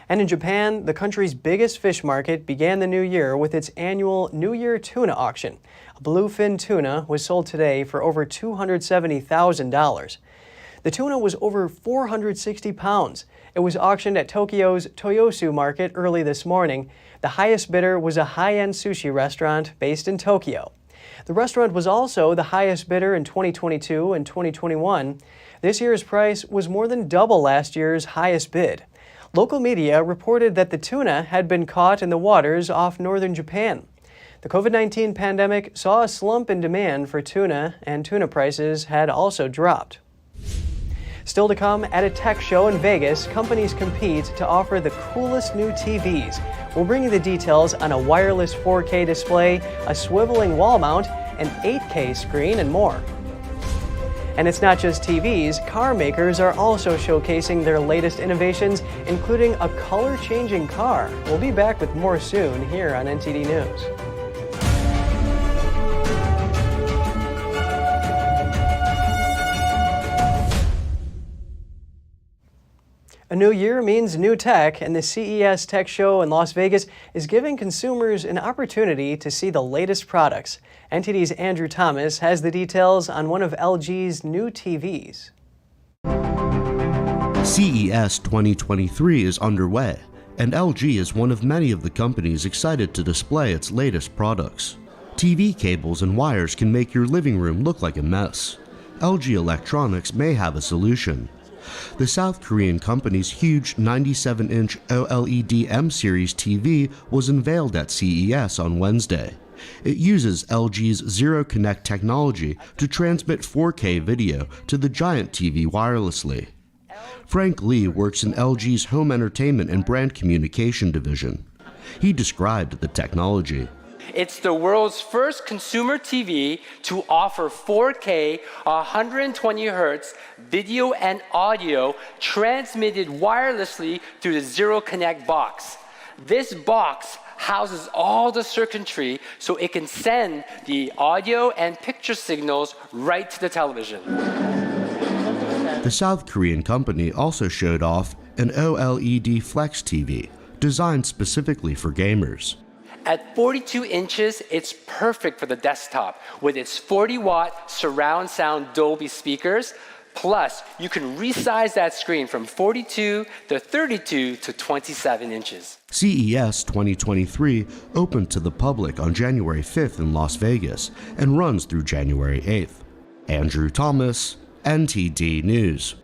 And in Japan, the country's biggest fish market began the new year with its annual New Year tuna auction. A bluefin tuna was sold today for over $270,000. The tuna was over 460 pounds. It was auctioned at Tokyo's Toyosu Market early this morning. The highest bidder was a high-end sushi restaurant based in Tokyo. The restaurant was also the highest bidder in 2022 and 2021. This year's price was more than double last year's highest bid. Local media reported that the tuna had been caught in the waters off northern Japan. The COVID-19 pandemic saw a slump in demand for tuna, and tuna prices had also dropped. Still to come, at a tech show in Vegas, companies compete to offer the coolest new TVs. We'll bring you the details on a wireless 4K display, a swiveling wall mount, an 8K screen, and more. And it's not just TVs, car makers are also showcasing their latest innovations, including a color-changing car. We'll be back with more soon here on NTD News. A new year means new tech, and the CES Tech Show in Las Vegas is giving consumers an opportunity to see the latest products. NTD's Andrew Thomas has the details on one of LG's new TVs. CES 2023 is underway, and LG is one of many of the companies excited to display its latest products. TV cables and wires can make your living room look like a mess. LG Electronics may have a solution. The South Korean company's huge 97-inch OLED M-Series TV was unveiled at CES on Wednesday. It uses LG's Zero Connect technology to transmit 4K video to the giant TV wirelessly. Frank Lee works in LG's Home Entertainment and Brand Communication division. He described the technology. It's the world's first consumer TV to offer 4K 120 Hz video and audio transmitted wirelessly through the Zero Connect box. This box houses all the circuitry so it can send the audio and picture signals right to the television. The South Korean company also showed off an OLED Flex TV, designed specifically for gamers. At 42 inches, it's perfect for the desktop with its 40-watt surround sound Dolby speakers. Plus, you can resize that screen from 42 to 32 to 27 inches. CES 2023 opened to the public on January 5th in Las Vegas and runs through January 8th. Andrew Thomas, NTD News.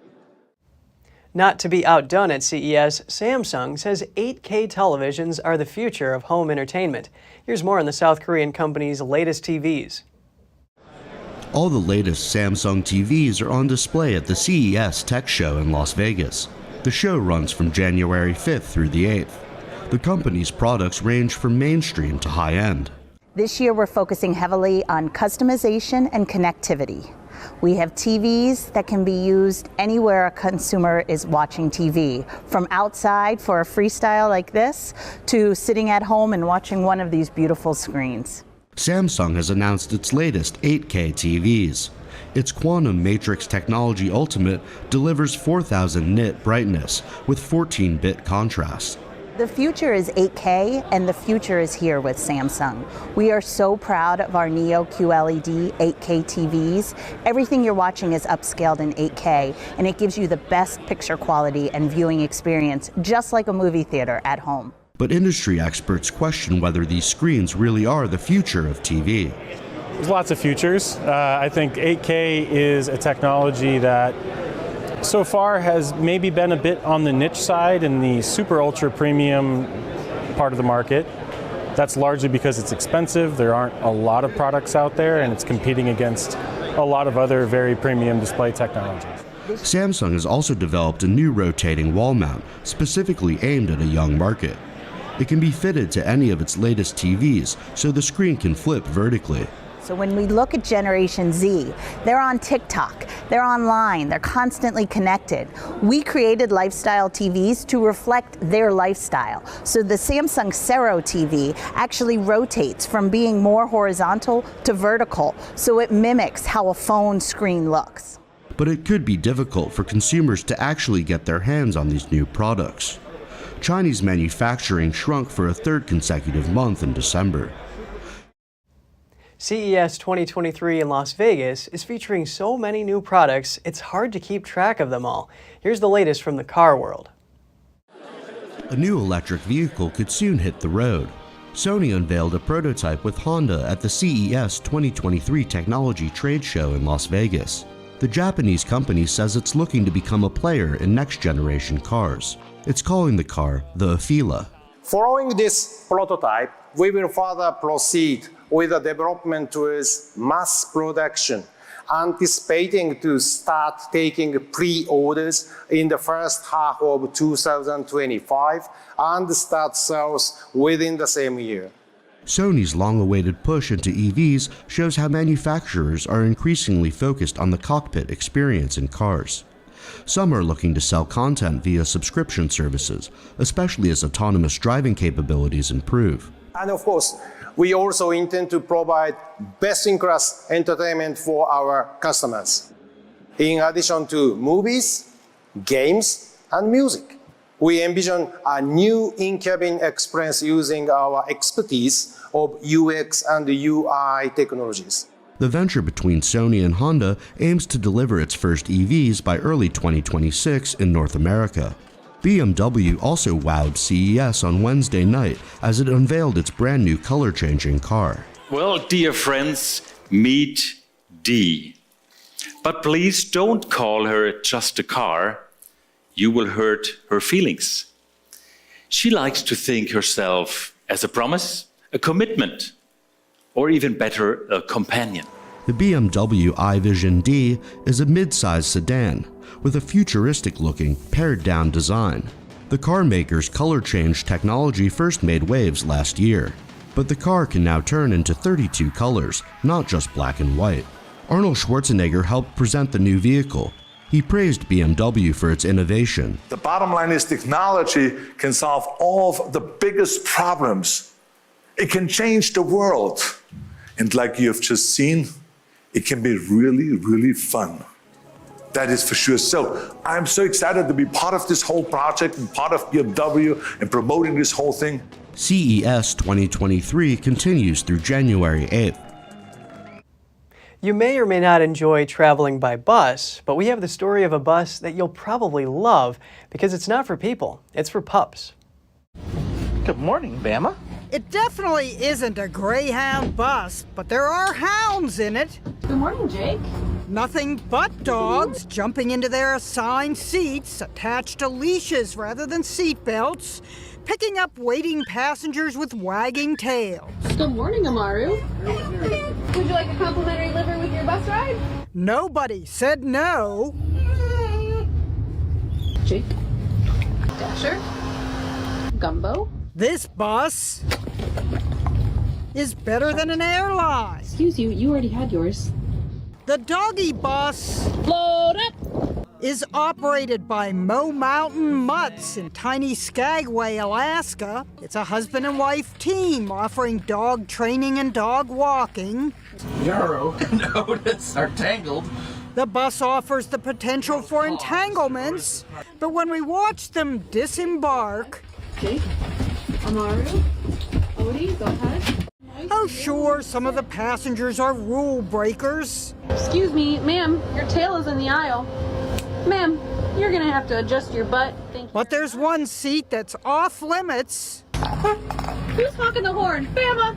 Not to be outdone at CES, Samsung says 8K televisions are the future of home entertainment. Here's more on the South Korean company's latest TVs. All the latest Samsung TVs are on display at the CES Tech Show in Las Vegas. The show runs from January 5th through the 8th. The company's products range from mainstream to high-end. This year we're focusing heavily on customization and connectivity. We have TVs that can be used anywhere a consumer is watching TV, from outside for a freestyle like this to sitting at home and watching one of these beautiful screens. Samsung has announced its latest 8K TVs. Its Quantum Matrix Technology Ultimate delivers 4000 nit brightness with 14-bit contrast. The future is 8K, and the future is here with Samsung. We are so proud of our Neo QLED 8K TVs. Everything you're watching is upscaled in 8K, and it gives you the best picture quality and viewing experience, just like a movie theater at home. But industry experts question whether these screens really are the future of TV. There's lots of futures. I think 8K is a technology that so far has maybe been a bit on the niche side in the super ultra premium part of the market. That's largely because it's expensive. There aren't a lot of products out there, and it's competing against a lot of other very premium display technologies. Samsung has also developed a new rotating wall mount specifically aimed at a young market. It can be fitted to any of its latest TVs, so the screen can flip vertically. So when we look at Generation Z, they're on TikTok, they're online, they're constantly connected. We created lifestyle TVs to reflect their lifestyle. So the Samsung Sero TV actually rotates from being more horizontal to vertical, so it mimics how a phone screen looks. But it could be difficult for consumers to actually get their hands on these new products. Chinese manufacturing shrunk for a third consecutive month in December. CES 2023 in Las Vegas is featuring so many new products, it's hard to keep track of them all. Here's the latest from the car world. A new electric vehicle could soon hit the road. Sony unveiled a prototype with Honda at the CES 2023 Technology Trade Show in Las Vegas. The Japanese company says it's looking to become a player in next-generation cars. It's calling the car the Afeela. Following this prototype, we will further proceed with the development towards mass production, anticipating to start taking pre-orders in the first half of 2025 and start sales within the same year. Sony's long-awaited push into EVs shows how manufacturers are increasingly focused on the cockpit experience in cars. Some are looking to sell content via subscription services, especially as autonomous driving capabilities improve. And of course, we also intend to provide best-in-class entertainment for our customers. In addition to movies, games, and music, we envision a new in-cabin experience using our expertise of UX and UI technologies. The venture between Sony and Honda aims to deliver its first EVs by early 2026 in North America. BMW also wowed CES on Wednesday night as it unveiled its brand new color-changing car. Well, dear friends, meet Dee. But please don't call her just a car. You will hurt her feelings. She likes to think herself as a promise, a commitment, or even better, a companion. The BMW iVision D is a mid-size sedan with a futuristic-looking, pared-down design. The car maker's color change technology first made waves last year, but the car can now turn into 32 colors, not just black and white. Arnold Schwarzenegger helped present the new vehicle. He praised BMW for its innovation. The bottom line is technology can solve all of the biggest problems. It can change the world. And like you've just seen, it can be really, really fun. That is for sure. So I'm so excited to be part of this whole project and part of BMW and promoting this whole thing. CES 2023 continues through January 8th. You may or may not enjoy traveling by bus, but we have the story of a bus that you'll probably love because it's not for people, it's for pups. Good morning, Bama. It definitely isn't a Greyhound bus, but there are hounds in it. Good morning, Jake. Nothing but dogs jumping into their assigned seats, attached to leashes rather than seat belts, picking up waiting passengers with wagging tails. Good morning, Amaru. Would you like a complimentary liver with your bus ride? Nobody said no. Jake. Dasher. Gumbo. This bus is better than an airline. Excuse you, you already had yours. The Doggie bus Load up! is operated by Mo Mountain Mutts in tiny Skagway, Alaska. It's a husband and wife team offering dog training and dog walking. Yarrow and Otis are tangled. The bus offers the potential for entanglements, but when we watch them disembark... Jake, Amaru, Odie, go ahead. Oh, sure, some of the passengers are rule breakers. Excuse me, ma'am, your tail is in the aisle. Ma'am, you're gonna have to adjust your butt. Thank you. But there's one seat that's off limits. Who's honking the horn? Bama!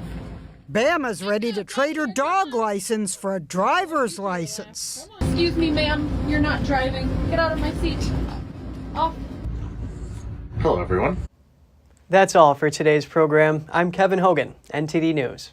Bama's ready to trade her dog license for a driver's license. Excuse me, ma'am, you're not driving. Get out of my seat. Off. Hello, everyone. That's all for today's program. I'm Kevin Hogan, NTD News.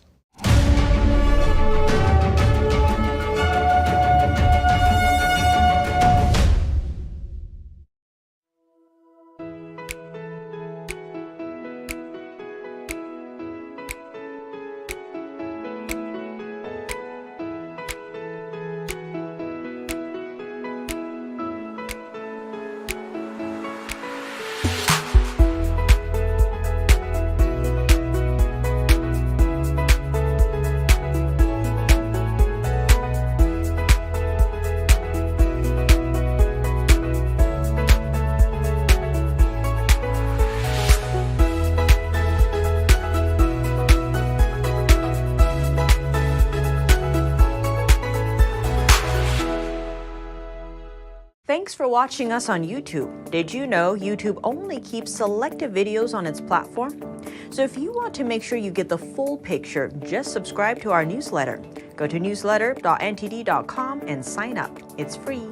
Thanks for watching us on YouTube. Did you know YouTube only keeps selective videos on its platform? So if you want to make sure you get the full picture, just subscribe to our newsletter. Go to newsletter.ntd.com and sign up. It's free.